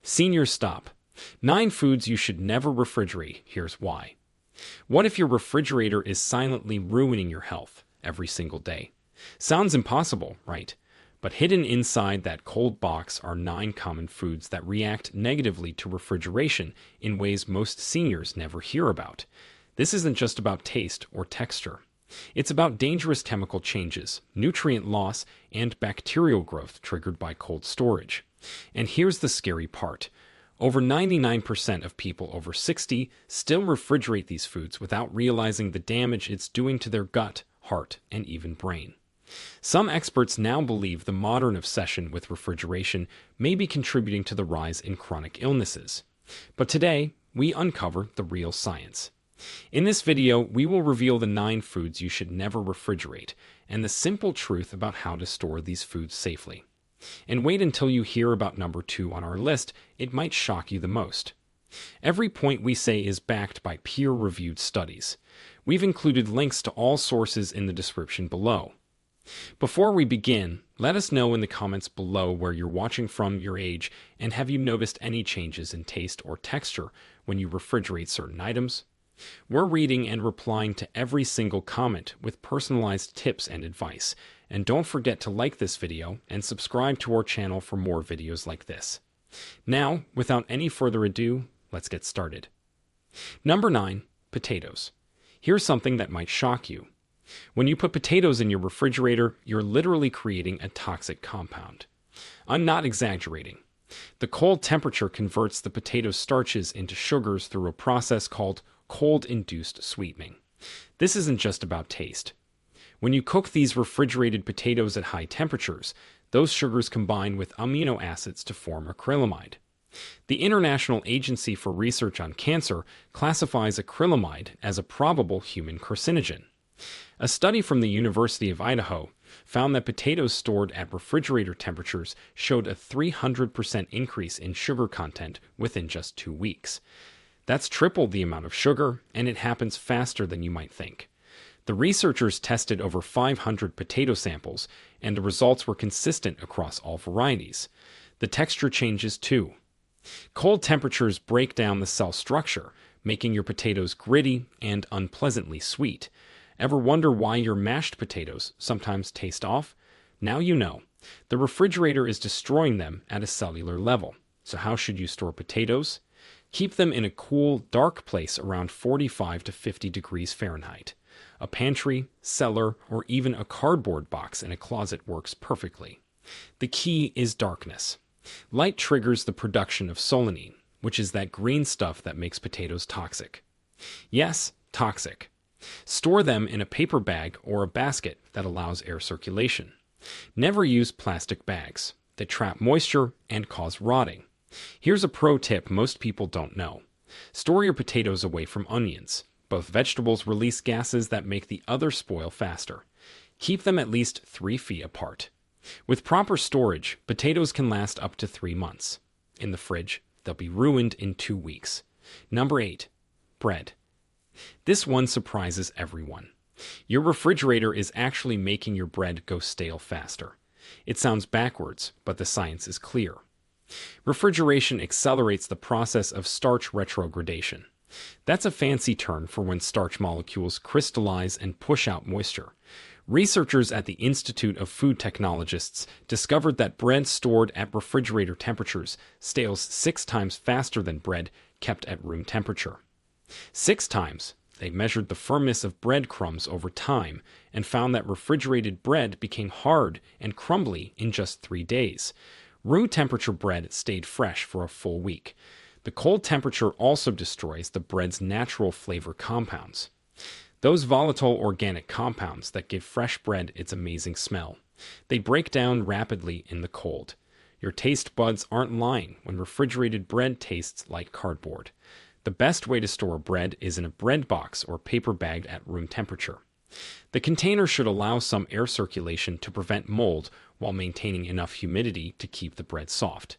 Senior stop. 9 foods you should never refrigerate. Here's why. What if your refrigerator is silently ruining your health every single day? Sounds impossible, right? But hidden inside that cold box are 9 common foods that react negatively to refrigeration in ways most seniors never hear about. This isn't just about taste or texture. It's about dangerous chemical changes, nutrient loss, and bacterial growth triggered by cold storage. And here's the scary part. Over 99% of people over 60 still refrigerate these foods without realizing the damage it's doing to their gut, heart, and even brain. Some experts now believe the modern obsession with refrigeration may be contributing to the rise in chronic illnesses. But today, we uncover the real science. In this video, we will reveal the 9 foods you should never refrigerate and the simple truth about how to store these foods safely. And wait until you hear about number 2 on our list, it might shock you the most. Every point we say is backed by peer-reviewed studies. We've included links to all sources in the description below. Before we begin, let us know in the comments below where you're watching from, your age, and have you noticed any changes in taste or texture when you refrigerate certain items? We're reading and replying to every single comment with personalized tips and advice. And don't forget to like this video and subscribe to our channel for more videos like this. Now, without any further ado, let's get started. Number 9, potatoes. Here's something that might shock you. When you put potatoes in your refrigerator, you're literally creating a toxic compound. I'm not exaggerating. The cold temperature converts the potato starches into sugars through a process called cold-induced sweetening. This isn't just about taste. When you cook these refrigerated potatoes at high temperatures, those sugars combine with amino acids to form acrylamide. The International Agency for Research on Cancer classifies acrylamide as a probable human carcinogen. A study from the University of Idaho found that potatoes stored at refrigerator temperatures showed a 300% increase in sugar content within just 2 weeks. That's triple the amount of sugar, and it happens faster than you might think. The researchers tested over 500 potato samples, and the results were consistent across all varieties. The texture changes too. Cold temperatures break down the cell structure, making your potatoes gritty and unpleasantly sweet. Ever wonder why your mashed potatoes sometimes taste off? Now you know. The refrigerator is destroying them at a cellular level. So how should you store potatoes? Keep them in a cool, dark place around 45 to 50 degrees Fahrenheit. A pantry, cellar, or even a cardboard box in a closet works perfectly. The key is darkness. Light triggers the production of solanine, which is that green stuff that makes potatoes toxic. Yes, toxic. Store them in a paper bag or a basket that allows air circulation. Never use plastic bags. They trap moisture and cause rotting. Here's a pro tip most people don't know. Store your potatoes away from onions. Both vegetables release gases that make the other spoil faster. Keep them at least 3 feet apart. With proper storage, potatoes can last up to 3 months. In the fridge, they'll be ruined in 2 weeks. Number 8, bread. This one surprises everyone. Your refrigerator is actually making your bread go stale faster. It sounds backwards, but the science is clear. Refrigeration accelerates the process of starch retrogradation. That's a fancy term for when starch molecules crystallize and push out moisture. Researchers at the Institute of Food Technologists discovered that bread stored at refrigerator temperatures stales 6 times faster than bread kept at room temperature. 6 times. They measured the firmness of breadcrumbs over time and found that refrigerated bread became hard and crumbly in just 3 days. Room temperature bread stayed fresh for a full week. The cold temperature also destroys the bread's natural flavor compounds. Those volatile organic compounds that give fresh bread its amazing smell. They break down rapidly in the cold. Your taste buds aren't lying when refrigerated bread tastes like cardboard. The best way to store bread is in a bread box or paper bag at room temperature. The container should allow some air circulation to prevent mold while maintaining enough humidity to keep the bread soft.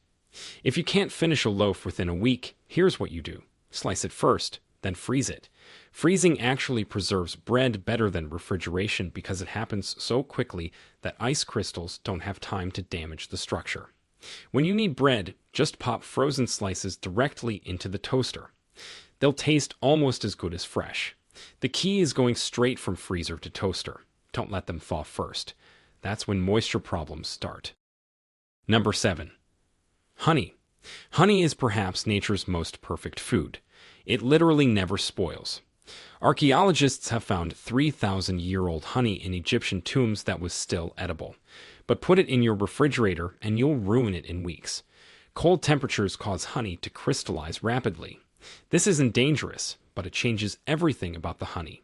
If you can't finish a loaf within a week, here's what you do. Slice it first, then freeze it. Freezing actually preserves bread better than refrigeration because it happens so quickly that ice crystals don't have time to damage the structure. When you need bread, just pop frozen slices directly into the toaster. They'll taste almost as good as fresh. The key is going straight from freezer to toaster. Don't let them thaw first. That's when moisture problems start. Number 7. Honey. Honey is perhaps nature's most perfect food. It literally never spoils. Archaeologists have found 3,000-year-old honey in Egyptian tombs that was still edible. But put it in your refrigerator and you'll ruin it in weeks. Cold temperatures cause honey to crystallize rapidly. This isn't dangerous, but it changes everything about the honey.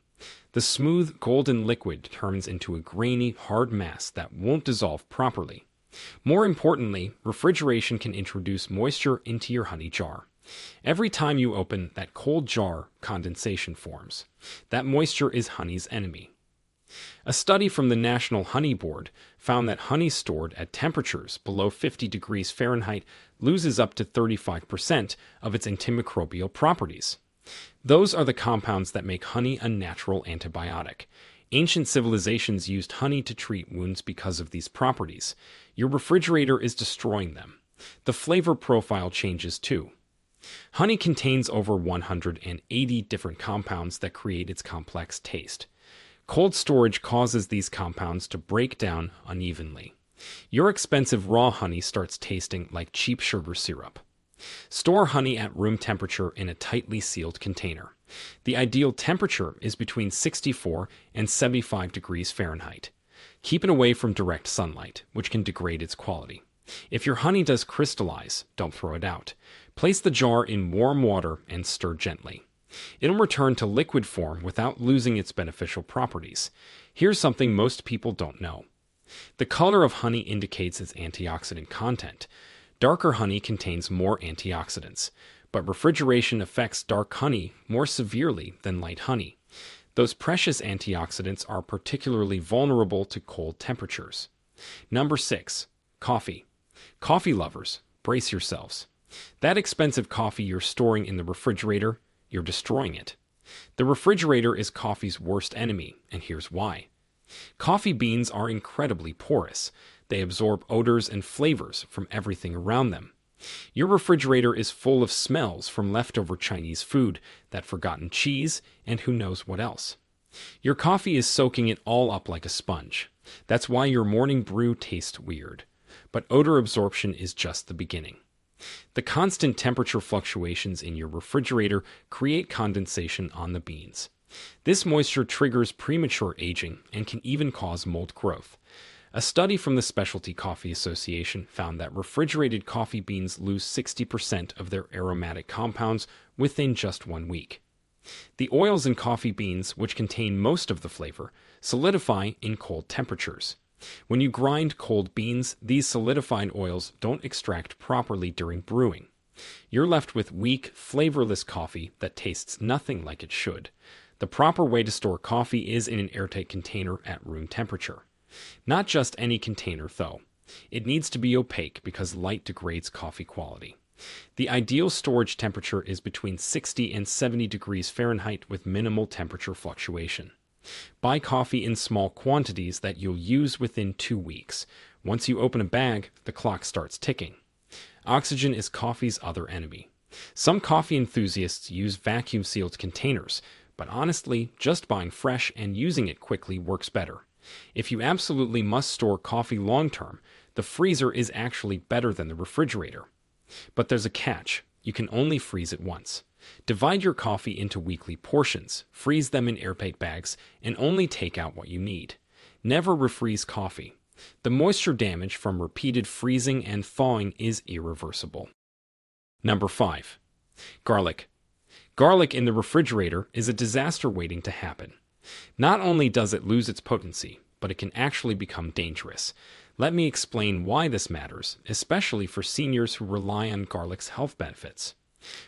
The smooth, golden liquid turns into a grainy, hard mass that won't dissolve properly. More importantly, refrigeration can introduce moisture into your honey jar. Every time you open that cold jar, condensation forms. That moisture is honey's enemy. A study from the National Honey Board found that honey stored at temperatures below 50 degrees Fahrenheit loses up to 35% of its antimicrobial properties. Those are the compounds that make honey a natural antibiotic. Ancient civilizations used honey to treat wounds because of these properties. Your refrigerator is destroying them. The flavor profile changes too. Honey contains over 180 different compounds that create its complex taste. Cold storage causes these compounds to break down unevenly. Your expensive raw honey starts tasting like cheap sugar syrup. Store honey at room temperature in a tightly sealed container. The ideal temperature is between 64 and 75 degrees Fahrenheit. Keep it away from direct sunlight, which can degrade its quality. If your honey does crystallize, don't throw it out. Place the jar in warm water and stir gently. It'll return to liquid form without losing its beneficial properties. Here's something most people don't know. The color of honey indicates its antioxidant content. Darker honey contains more antioxidants, but refrigeration affects dark honey more severely than light honey. Those precious antioxidants are particularly vulnerable to cold temperatures. Number 6. Coffee. Coffee lovers, brace yourselves. That expensive coffee you're storing in the refrigerator, you're destroying it. The refrigerator is coffee's worst enemy, and here's why. Coffee beans are incredibly porous. They absorb odors and flavors from everything around them. Your refrigerator is full of smells from leftover Chinese food, that forgotten cheese, and who knows what else. Your coffee is soaking it all up like a sponge. That's why your morning brew tastes weird. But odor absorption is just the beginning. The constant temperature fluctuations in your refrigerator create condensation on the beans. This moisture triggers premature aging and can even cause mold growth. A study from the Specialty Coffee Association found that refrigerated coffee beans lose 60% of their aromatic compounds within just 1 week. The oils in coffee beans, which contain most of the flavor, solidify in cold temperatures. When you grind cold beans, these solidified oils don't extract properly during brewing. You're left with weak, flavorless coffee that tastes nothing like it should. The proper way to store coffee is in an airtight container at room temperature. Not just any container, though. It needs to be opaque because light degrades coffee quality. The ideal storage temperature is between 60 and 70 degrees Fahrenheit with minimal temperature fluctuation. Buy coffee in small quantities that you'll use within 2 weeks. Once you open a bag, the clock starts ticking. Oxygen is coffee's other enemy. Some coffee enthusiasts use vacuum-sealed containers, but honestly, just buying fresh and using it quickly works better. If you absolutely must store coffee long-term, the freezer is actually better than the refrigerator. But there's a catch. You can only freeze it once. Divide your coffee into weekly portions, freeze them in airtight bags, and only take out what you need. Never refreeze coffee. The moisture damage from repeated freezing and thawing is irreversible. Number 5. Garlic. Garlic in the refrigerator is a disaster waiting to happen. Not only does it lose its potency, but it can actually become dangerous. Let me explain why this matters, especially for seniors who rely on garlic's health benefits.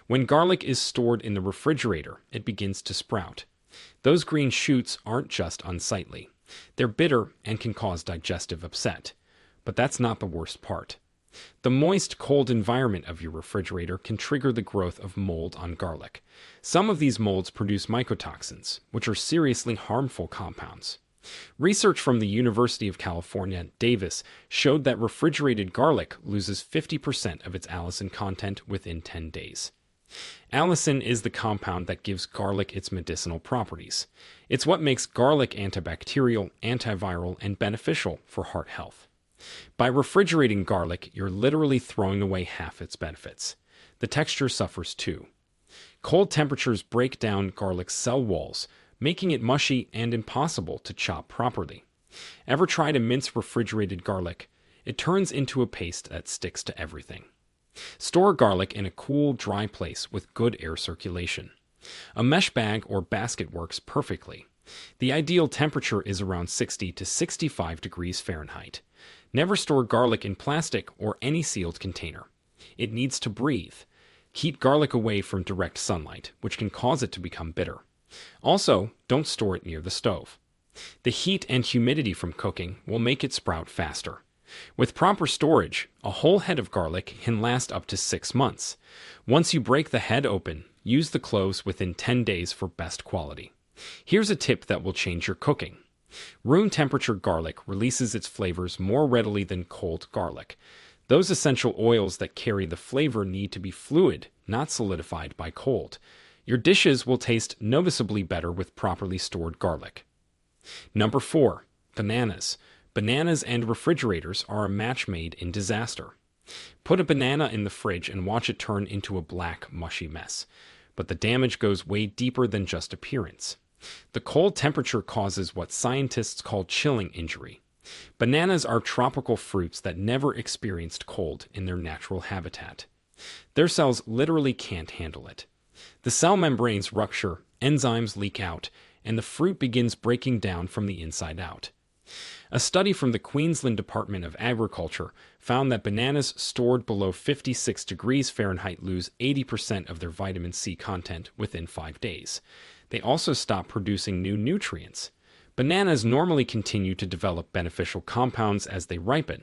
When garlic is stored in the refrigerator, it begins to sprout. Those green shoots aren't just unsightly. They're bitter and can cause digestive upset. But that's not the worst part. The moist, cold environment of your refrigerator can trigger the growth of mold on garlic. Some of these molds produce mycotoxins, which are seriously harmful compounds. Research from the University of California, Davis, showed that refrigerated garlic loses 50% of its allicin content within 10 days. Allicin is the compound that gives garlic its medicinal properties. It's what makes garlic antibacterial, antiviral, and beneficial for heart health. By refrigerating garlic, you're literally throwing away half its benefits. The texture suffers too. Cold temperatures break down garlic's cell walls, making it mushy and impossible to chop properly. Ever try to mince refrigerated garlic? It turns into a paste that sticks to everything. Store garlic in a cool, dry place with good air circulation. A mesh bag or basket works perfectly. The ideal temperature is around 60 to 65 degrees Fahrenheit. Never store garlic in plastic or any sealed container. It needs to breathe. Keep garlic away from direct sunlight, which can cause it to become bitter. Also, don't store it near the stove. The heat and humidity from cooking will make it sprout faster. With proper storage, a whole head of garlic can last up to 6 months. Once you break the head open, use the cloves within 10 days for best quality. Here's a tip that will change your cooking. Room temperature garlic releases its flavors more readily than cold garlic. Those essential oils that carry the flavor need to be fluid, not solidified by cold. Your dishes will taste noticeably better with properly stored garlic. Number 4. Bananas. Bananas and refrigerators are a match made in disaster. Put a banana in the fridge and watch it turn into a black, mushy mess. But the damage goes way deeper than just appearance. The cold temperature causes what scientists call chilling injury. Bananas are tropical fruits that never experienced cold in their natural habitat. Their cells literally can't handle it. The cell membranes rupture, enzymes leak out, and the fruit begins breaking down from the inside out. A study from the Queensland Department of Agriculture found that bananas stored below 56 degrees Fahrenheit lose 80% of their vitamin C content within 5 days. They also stop producing new nutrients. Bananas normally continue to develop beneficial compounds as they ripen.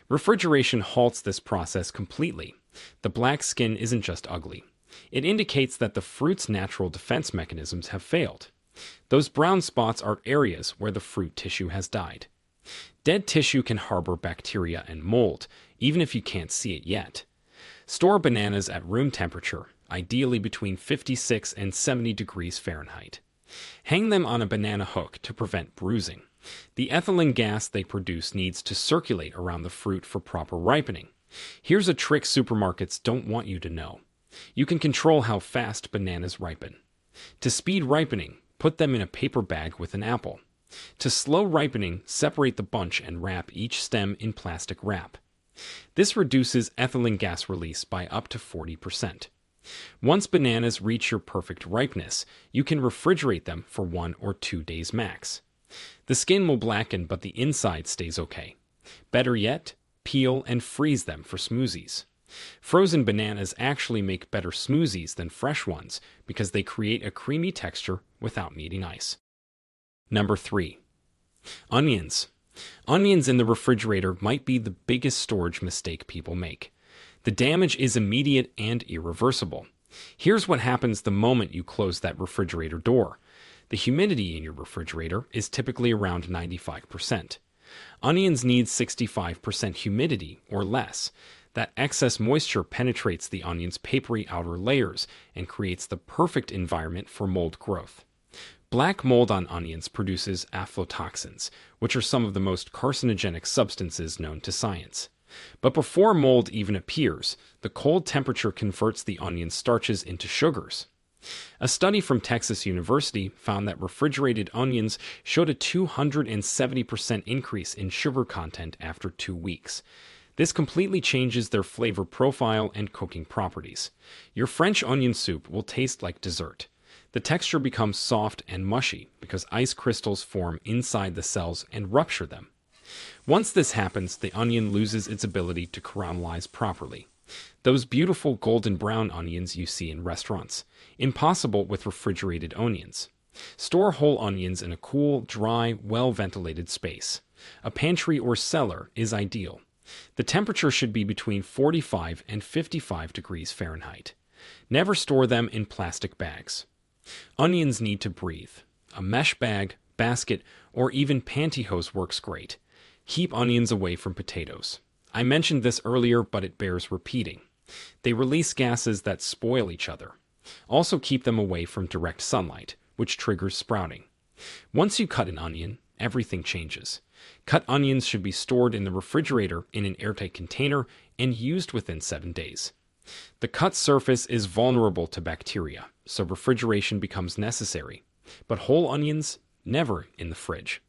Refrigeration halts this process completely. The black skin isn't just ugly. It indicates that the fruit's natural defense mechanisms have failed. Those brown spots are areas where the fruit tissue has died. Dead tissue can harbor bacteria and mold, even if you can't see it yet. Store bananas at room temperature, ideally between 56 and 70 degrees Fahrenheit. Hang them on a banana hook to prevent bruising. The ethylene gas they produce needs to circulate around the fruit for proper ripening. Here's a trick supermarkets don't want you to know. You can control how fast bananas ripen. To speed ripening, put them in a paper bag with an apple. To slow ripening, separate the bunch and wrap each stem in plastic wrap. This reduces ethylene gas release by up to 40%. Once bananas reach your perfect ripeness, you can refrigerate them for 1 or 2 days max. The skin will blacken, but the inside stays okay. Better yet, peel and freeze them for smoothies. Frozen bananas actually make better smoothies than fresh ones because they create a creamy texture without needing ice. Number 3. Onions. Onions in the refrigerator might be the biggest storage mistake people make. The damage is immediate and irreversible. Here's what happens the moment you close that refrigerator door. The humidity in your refrigerator is typically around 95%. Onions need 65% humidity or less. That excess moisture penetrates the onion's papery outer layers and creates the perfect environment for mold growth. Black mold on onions produces aflatoxins, which are some of the most carcinogenic substances known to science. But before mold even appears, the cold temperature converts the onion starches into sugars. A study from Texas University found that refrigerated onions showed a 270% increase in sugar content after 2 weeks. This completely changes their flavor profile and cooking properties. Your French onion soup will taste like dessert. The texture becomes soft and mushy because ice crystals form inside the cells and rupture them. Once this happens, the onion loses its ability to caramelize properly. Those beautiful golden brown onions you see in restaurants. Impossible with refrigerated onions. Store whole onions in a cool, dry, well-ventilated space. A pantry or cellar is ideal. The temperature should be between 45 and 55 degrees Fahrenheit. Never store them in plastic bags. Onions need to breathe. A mesh bag, basket, or even pantyhose works great. Keep onions away from potatoes. I mentioned this earlier, but it bears repeating. They release gases that spoil each other. Also keep them away from direct sunlight, which triggers sprouting. Once you cut an onion, everything changes. Cut onions should be stored in the refrigerator in an airtight container and used within 7 days. The cut surface is vulnerable to bacteria, so refrigeration becomes necessary. But whole onions, never in the fridge.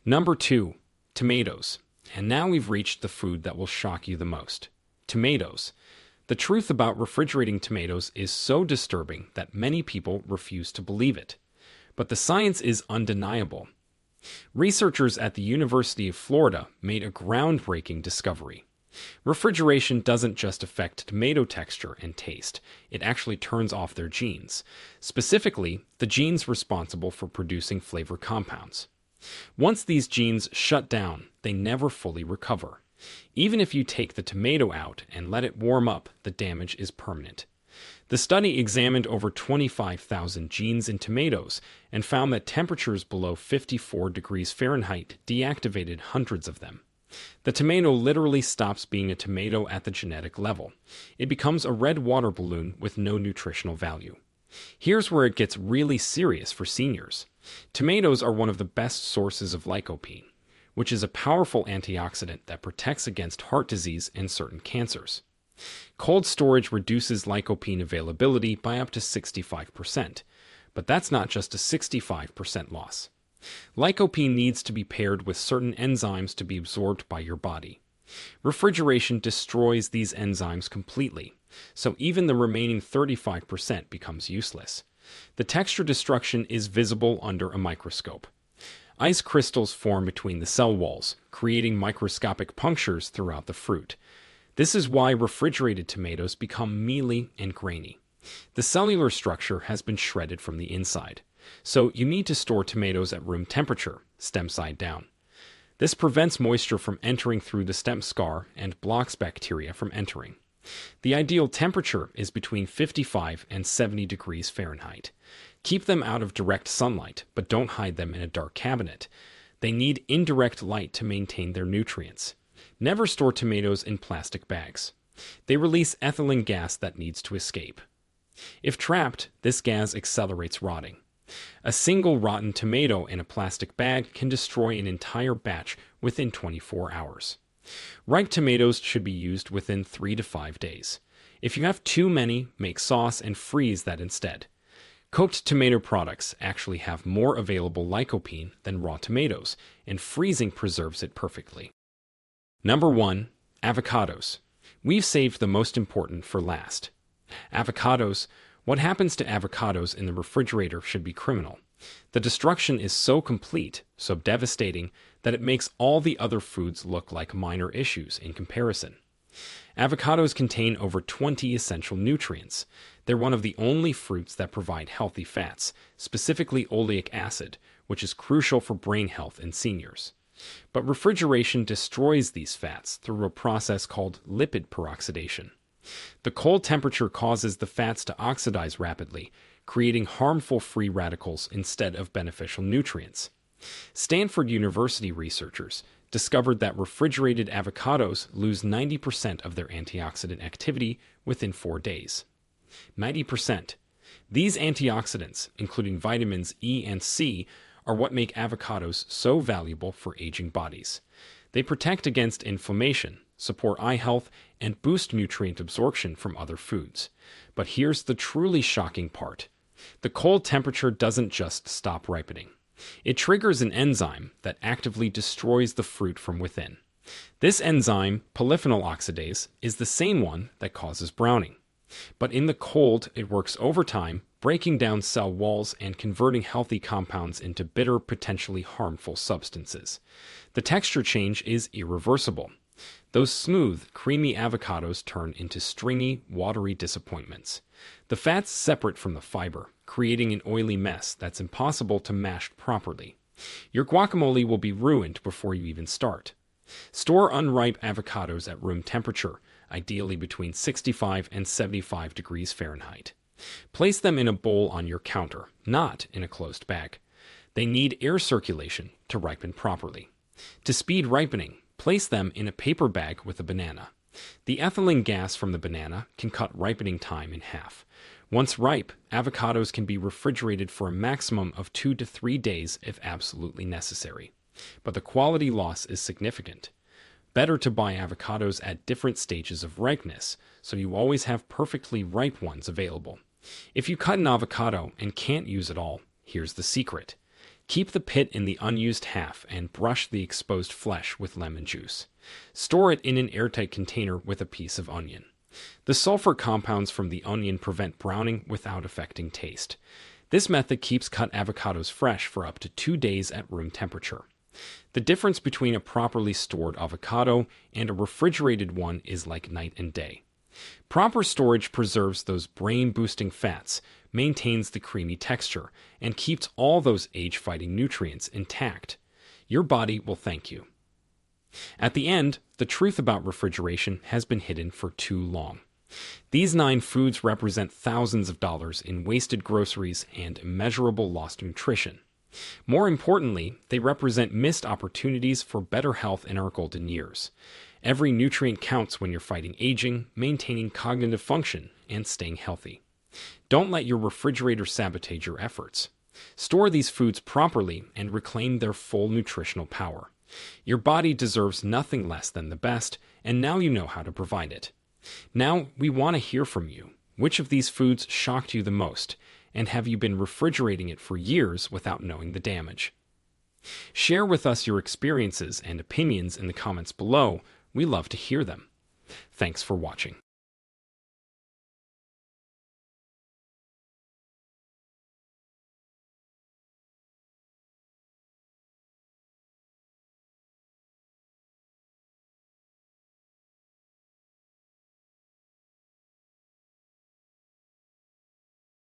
Number 2, tomatoes. And now we've reached the food that will shock you the most. Tomatoes. The truth about refrigerating tomatoes is so disturbing that many people refuse to believe it. But the science is undeniable. Researchers at the University of Florida made a groundbreaking discovery. Refrigeration doesn't just affect tomato texture and taste, it actually turns off their genes, specifically the genes responsible for producing flavor compounds. Once these genes shut down, they never fully recover. Even if you take the tomato out and let it warm up, the damage is permanent. The study examined over 25,000 genes in tomatoes and found that temperatures below 54 degrees Fahrenheit deactivated hundreds of them. The tomato literally stops being a tomato at the genetic level. It becomes a red water balloon with no nutritional value. Here's where it gets really serious for seniors. Tomatoes are one of the best sources of lycopene, which is a powerful antioxidant that protects against heart disease and certain cancers. Cold storage reduces lycopene availability by up to 65%, but that's not just a 65% loss. Lycopene needs to be paired with certain enzymes to be absorbed by your body. Refrigeration destroys these enzymes completely, so even the remaining 35% becomes useless. The texture destruction is visible under a microscope. Ice crystals form between the cell walls, creating microscopic punctures throughout the fruit. This is why refrigerated tomatoes become mealy and grainy. The cellular structure has been shredded from the inside. So you need to store tomatoes at room temperature, stem side down. This prevents moisture from entering through the stem scar and blocks bacteria from entering. The ideal temperature is between 55 and 70 degrees Fahrenheit. Keep them out of direct sunlight, but don't hide them in a dark cabinet. They need indirect light to maintain their nutrients. Never store tomatoes in plastic bags. They release ethylene gas that needs to escape. If trapped, this gas accelerates rotting. A single rotten tomato in a plastic bag can destroy an entire batch within 24 hours. Ripe tomatoes should be used within 3 to 5 days. If you have too many, make sauce and freeze that instead. Cooked tomato products actually have more available lycopene than raw tomatoes, and freezing preserves it perfectly. Number 1, avocados. We've saved the most important for last. Avocados. What happens to avocados in the refrigerator should be criminal. The destruction is so complete, so devastating, that it makes all the other foods look like minor issues in comparison. Avocados contain over 20 essential nutrients. They're one of the only fruits that provide healthy fats, specifically oleic acid, which is crucial for brain health in seniors. But refrigeration destroys these fats through a process called lipid peroxidation. The cold temperature causes the fats to oxidize rapidly, creating harmful free radicals instead of beneficial nutrients. Stanford University researchers discovered that refrigerated avocados lose 90% of their antioxidant activity within 4 days. 90%. These antioxidants, including vitamins E and C, are what make avocados so valuable for aging bodies. They protect against inflammation, support eye health, and boost nutrient absorption from other foods. But here's the truly shocking part. The cold temperature doesn't just stop ripening. It triggers an enzyme that actively destroys the fruit from within. This enzyme, polyphenol oxidase, is the same one that causes browning. But in the cold, it works overtime, breaking down cell walls and converting healthy compounds into bitter, potentially harmful substances. The texture change is irreversible. Those smooth, creamy avocados turn into stringy, watery disappointments. The fats separate from the fiber, creating an oily mess that's impossible to mash properly. Your guacamole will be ruined before you even start. Store unripe avocados at room temperature, ideally between 65 and 75 degrees Fahrenheit. Place them in a bowl on your counter, not in a closed bag. They need air circulation to ripen properly. To speed ripening, place them in a paper bag with a banana. The ethylene gas from the banana can cut ripening time in half. Once ripe, avocados can be refrigerated for a maximum of 2 to 3 days if absolutely necessary. But the quality loss is significant. Better to buy avocados at different stages of ripeness, so you always have perfectly ripe ones available. If you cut an avocado and can't use it all, here's the secret. Keep the pit in the unused half and brush the exposed flesh with lemon juice. Store it in an airtight container with a piece of onion. The sulfur compounds from the onion prevent browning without affecting taste. This method keeps cut avocados fresh for up to 2 days at room temperature. The difference between a properly stored avocado and a refrigerated one is like night and day. Proper storage preserves those brain-boosting fats, maintains the creamy texture, and keeps all those age-fighting nutrients intact. Your body will thank you. At the end, the truth about refrigeration has been hidden for too long. These 9 foods represent thousands of dollars in wasted groceries and immeasurable lost nutrition. More importantly, they represent missed opportunities for better health in our golden years. Every nutrient counts when you're fighting aging, maintaining cognitive function, and staying healthy. Don't let your refrigerator sabotage your efforts. Store these foods properly and reclaim their full nutritional power. Your body deserves nothing less than the best, and now you know how to provide it. Now, we want to hear from you. Which of these foods shocked you the most, and have you been refrigerating it for years without knowing the damage? Share with us your experiences and opinions in the comments below. We love to hear them. Thanks for watching.